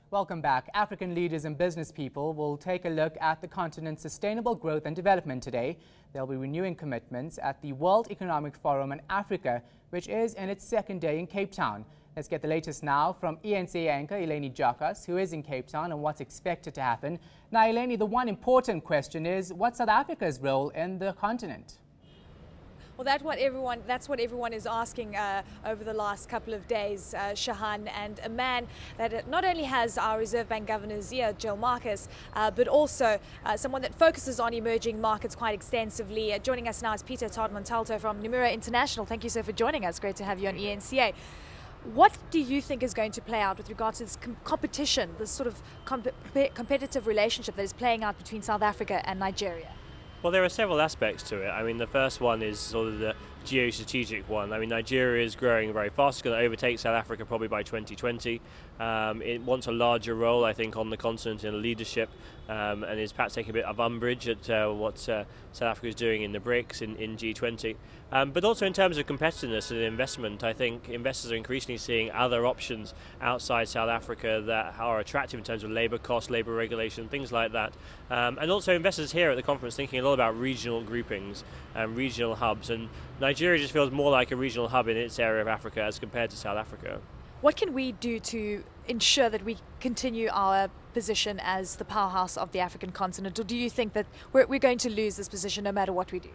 Welcome back. African leaders and business people will take a look at the continent's sustainable growth and development today. They'll be renewing commitments at the World Economic Forum on Africa, which is in its second day in Cape Town. Let's get the latest now from eNCA anchor Eleni Jakas, who is in Cape Town, and what's expected to happen. Now, Eleni, the one important question is, what's South Africa's role in the continent? Well, that's what everyone is asking over the last couple of days, Shahan, and a man that not only has our Reserve Bank Governor's ear, Joel Marcus, but also someone that focuses on emerging markets quite extensively. Joining us now is Attard Montalto from Nomura International. Thank you so for joining us. Great to have you on eNCA. What do you think is going to play out with regards to this competition, this sort of competitive relationship that is playing out between South Africa and Nigeria? Well, there are several aspects to it. I mean, the first one is sort of the geostrategic one. I mean, Nigeria is growing very fast. It's going to overtake South Africa probably by 2020. It wants a larger role, I think, on the continent in leadership, and is perhaps taking a bit of umbrage at what South Africa is doing in the BRICS, in G20. But also in terms of competitiveness and investment, I think investors are increasingly seeing other options outside South Africa that are attractive in terms of labour costs, labour regulation, things like that. And also investors here at the conference thinking a lot about regional groupings and regional hubs. And Nigeria just feels more like a regional hub in its area of Africa as compared to South Africa. What can we do to ensure that we continue our position as the powerhouse of the African continent? Or do you think that we're going to lose this position no matter what we do?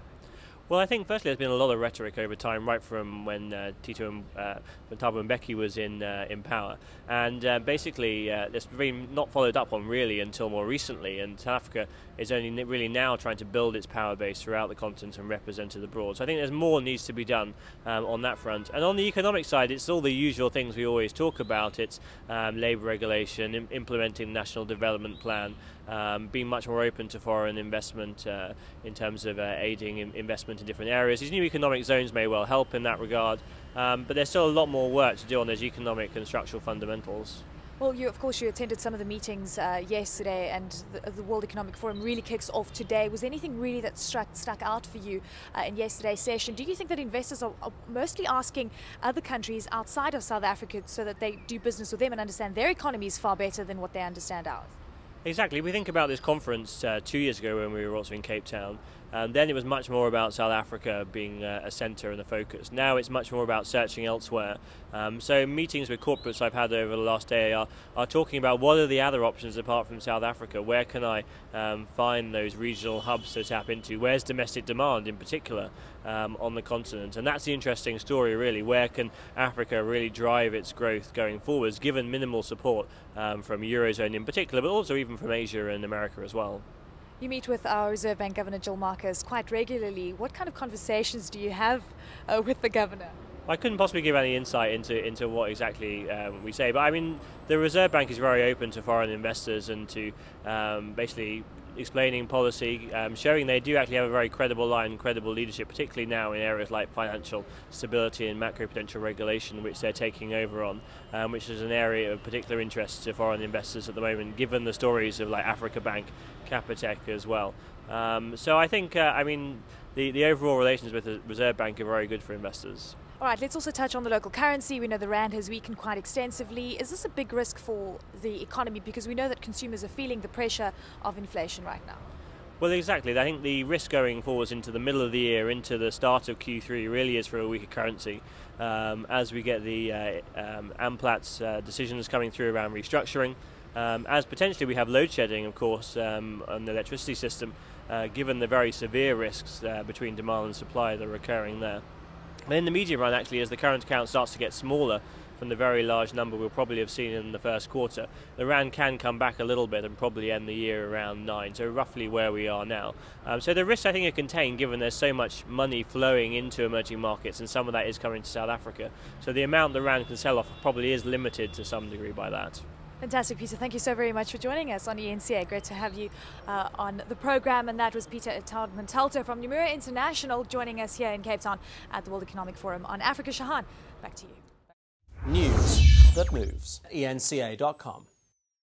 Well, I think firstly there's been a lot of rhetoric over time, right from when Tito Thabo Mbeki was in power, and basically that's been not followed up on really until more recently, and South Africa is only really now trying to build its power base throughout the continent and represent it abroad. So I think there's more needs to be done on that front. And on the economic side, it's all the usual things we always talk about. It's labour regulation, implementing the National Development Plan, being much more open to foreign investment in terms of aiding investment in different areas. These new economic zones may well help in that regard, but there's still a lot more work to do on those economic and structural fundamentals. Well, of course, you attended some of the meetings yesterday, and the World Economic Forum really kicks off today. Was there anything really that stuck out for you in yesterday's session? Do you think that investors are mostly asking other countries outside of South Africa so that they do business with them and understand their economies far better than what they understand ours? Exactly. We think about this conference 2 years ago when we were also in Cape Town. Then it was much more about South Africa being a centre and a focus. Now it's much more about searching elsewhere. So meetings with corporates I've had over the last day are talking about what are the other options apart from South Africa. Where can I find those regional hubs to tap into? Where's domestic demand in particular on the continent? And that's the interesting story really. Where can Africa really drive its growth going forwards, given minimal support from Eurozone in particular, but also even from Asia and America as well? You meet with our Reserve Bank Governor Joel Marcus quite regularly. What kind of conversations do you have with the Governor? I couldn't possibly give any insight into what exactly we say, but I mean the Reserve Bank is very open to foreign investors and to basically explaining policy, showing they do actually have a very credible line, credible leadership, particularly now in areas like financial stability and macroprudential regulation, which they're taking over on, which is an area of particular interest to foreign investors at the moment, given the stories of like Africa Bank, Capitec as well. So I think, I mean, the overall relations with the Reserve Bank are very good for investors. All right, let's also touch on the local currency. We know the rand has weakened quite extensively. Is this a big risk for the economy? Because we know that consumers are feeling the pressure of inflation right now. Well, exactly. I think the risk going forwards into the middle of the year, into the start of Q3, really is for a weaker currency. As we get the AMPLAT's decisions coming through around restructuring, as potentially we have load shedding, of course, on the electricity system, given the very severe risks between demand and supply that are occurring there. And in the medium run, actually, as the current account starts to get smaller from the very large number we'll probably have seen in the first quarter, the rand can come back a little bit and probably end the year around 9, so roughly where we are now. So the risks I think are contained, given there's so much money flowing into emerging markets, and some of that is coming to South Africa. So the amount the rand can sell off probably is limited to some degree by that. Fantastic, Peter. Thank you so very much for joining us on eNCA. Great to have you on the program. And that was Attard Montalto from Nomura International joining us here in Cape Town at the World Economic Forum on Africa. Shahan, back to you. News that moves. eNCA.com.